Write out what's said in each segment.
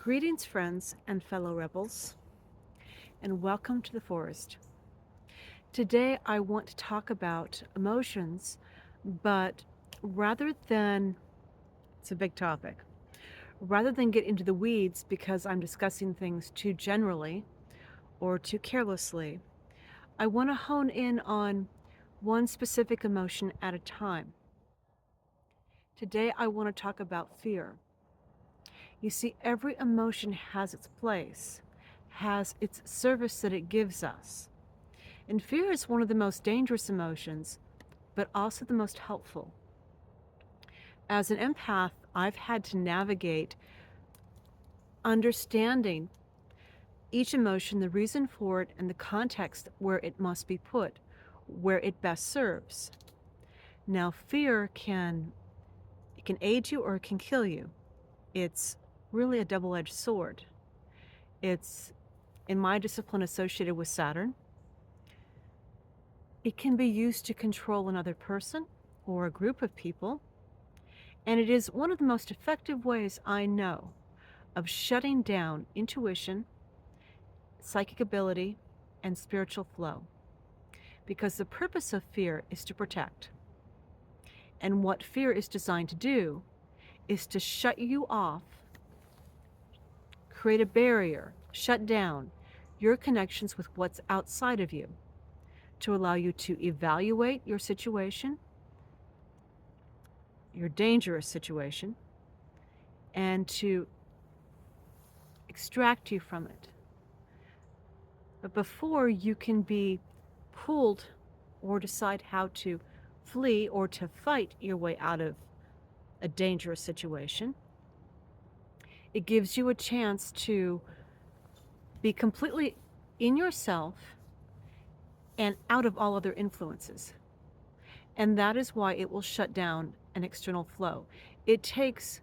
Greetings, friends and fellow rebels, and welcome to the forest. Today, I want to talk about emotions, but rather than, it's a big topic, rather than get into the weeds because I'm discussing things too generally or too carelessly, I want to hone in on one specific emotion at a time. Today, I want to talk about fear. You see, every emotion has its place, has its service that it gives us. And fear is one of the most dangerous emotions, but also the most helpful. As an empath, I've had to navigate understanding each emotion, the reason for it, and the context where it must be put, where it best serves. Now, fear it can aid you or it can kill you. It's really a double-edged sword. It's, in my discipline, associated with Saturn. It can be used to control another person or a group of people. And it is one of the most effective ways I know of shutting down intuition, psychic ability, and spiritual flow. Because the purpose of fear is to protect. And what fear is designed to do is to shut you off, create a barrier, shut down your connections with what's outside of you, to allow you to evaluate your situation, your dangerous situation, and to extract you from it. But before you can be pulled or decide how to flee or to fight your way out of a dangerous situation, it gives you a chance to be completely in yourself and out of all other influences. And that is why it will shut down an external flow. It takes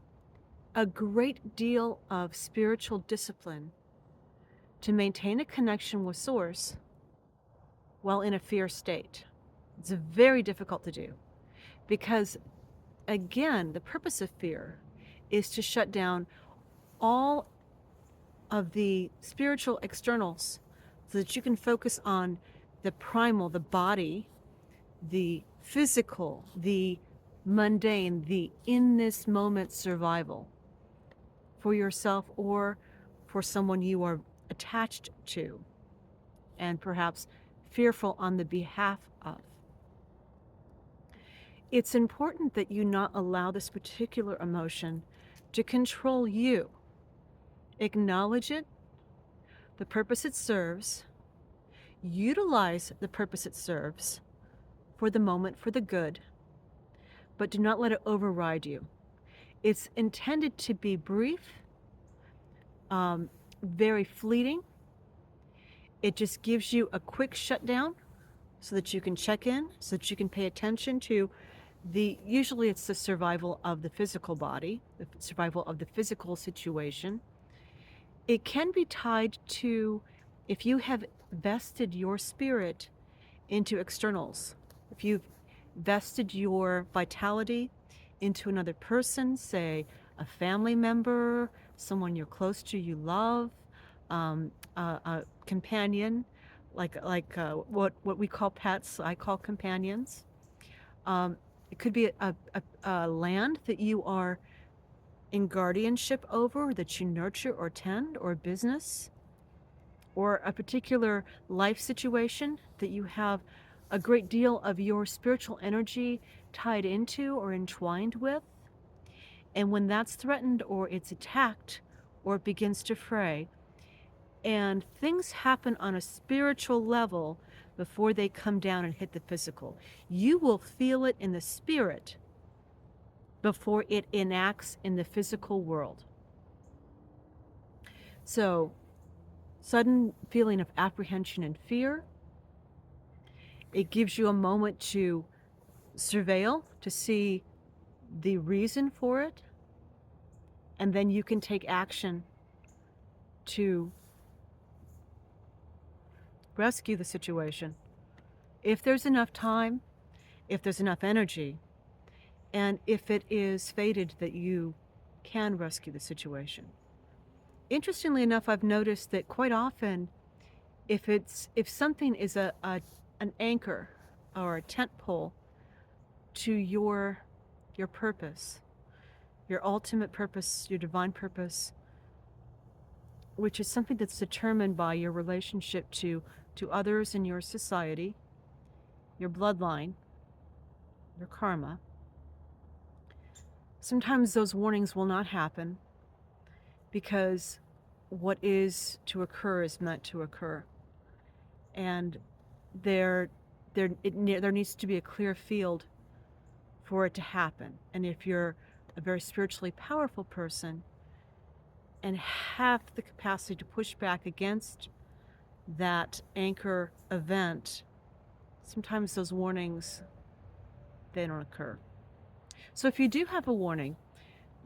a great deal of spiritual discipline to maintain a connection with Source while in a fear state. It's very difficult to do because, again, the purpose of fear is to shut down all of the spiritual externals so that you can focus on the primal, the body, the physical, the mundane, the in this moment survival for yourself or for someone you are attached to and perhaps fearful on the behalf of. It's important that you not allow this particular emotion to control you. Acknowledge it, the purpose it serves, utilize the purpose it serves for the moment, for the good, but do not let it override you. It's intended to be brief, very fleeting. It just gives you a quick shutdown so that you can check in, so that you can pay attention to usually it's the survival of the physical body, the survival of the physical situation. It can be tied to if you have vested your spirit into externals, if you've vested your vitality into another person, say a family member, someone you're close to, you love, a companion, what we call pets, I call companions. It could be a land that you are in guardianship over, that you nurture or tend, or business, or a particular life situation that you have a great deal of your spiritual energy tied into or entwined with. And when that's threatened or it's attacked or it begins to fray, and things happen on a spiritual level before they come down and hit the physical, you will feel it in the spirit before it enacts in the physical world. So, sudden feeling of apprehension and fear. It gives you a moment to surveil, to see the reason for it, and then you can take action to rescue the situation. If there's enough time, if there's enough energy, and if it is fated that you can rescue the situation. Interestingly enough, I've noticed that quite often, if something is an anchor or a tent pole to your purpose, your ultimate purpose, your divine purpose, which is something that's determined by your relationship to others in your society, your bloodline, your karma. Sometimes those warnings will not happen because what is to occur is meant to occur. And there needs to be a clear field for it to happen. And if you're a very spiritually powerful person and have the capacity to push back against that anchor event, sometimes those warnings, they don't occur. So if you do have a warning,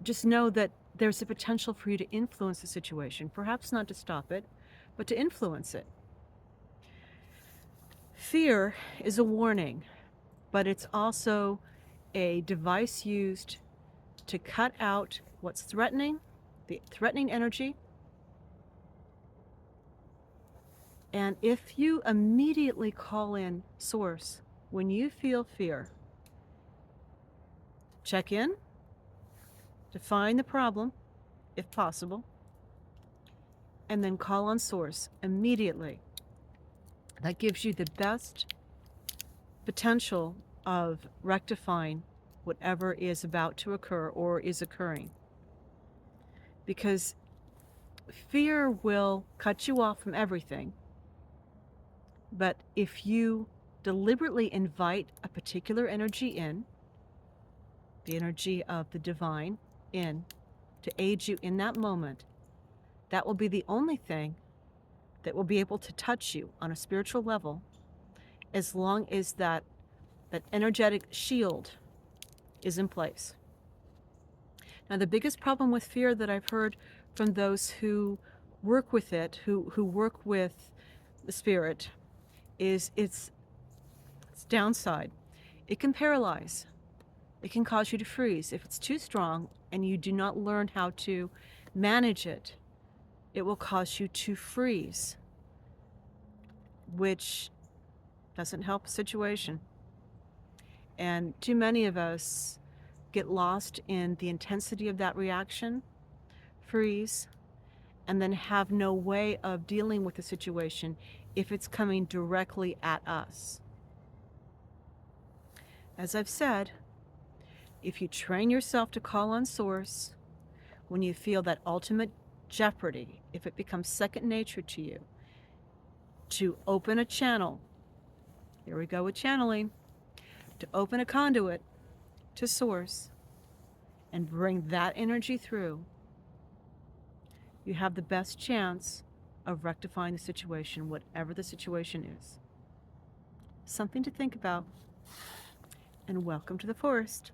just know that there's a potential for you to influence the situation, perhaps not to stop it, but to influence it. Fear is a warning, but it's also a device used to cut out what's threatening, the threatening energy. And if you immediately call in source when you feel fear, check in, define the problem, if possible, and then call on source immediately. That gives you the best potential of rectifying whatever is about to occur or is occurring. Because fear will cut you off from everything. But if you deliberately invite a particular energy in, the energy of the divine in, to aid you in that moment, that will be the only thing that will be able to touch you on a spiritual level, as long as that energetic shield is in place. Now, the biggest problem with fear that I've heard from those who work with it, who work with the spirit, is its downside. It can paralyze. It can cause you to freeze. If it's too strong and you do not learn how to manage it, it will cause you to freeze, which doesn't help the situation. And too many of us get lost in the intensity of that reaction, freeze, and then have no way of dealing with the situation if it's coming directly at us. As I've said, if you train yourself to call on source when you feel that ultimate jeopardy, if it becomes second nature to you, to open a channel, here we go with channeling, to open a conduit to source and bring that energy through, you have the best chance of rectifying the situation, whatever the situation is. Something to think about, and welcome to the forest.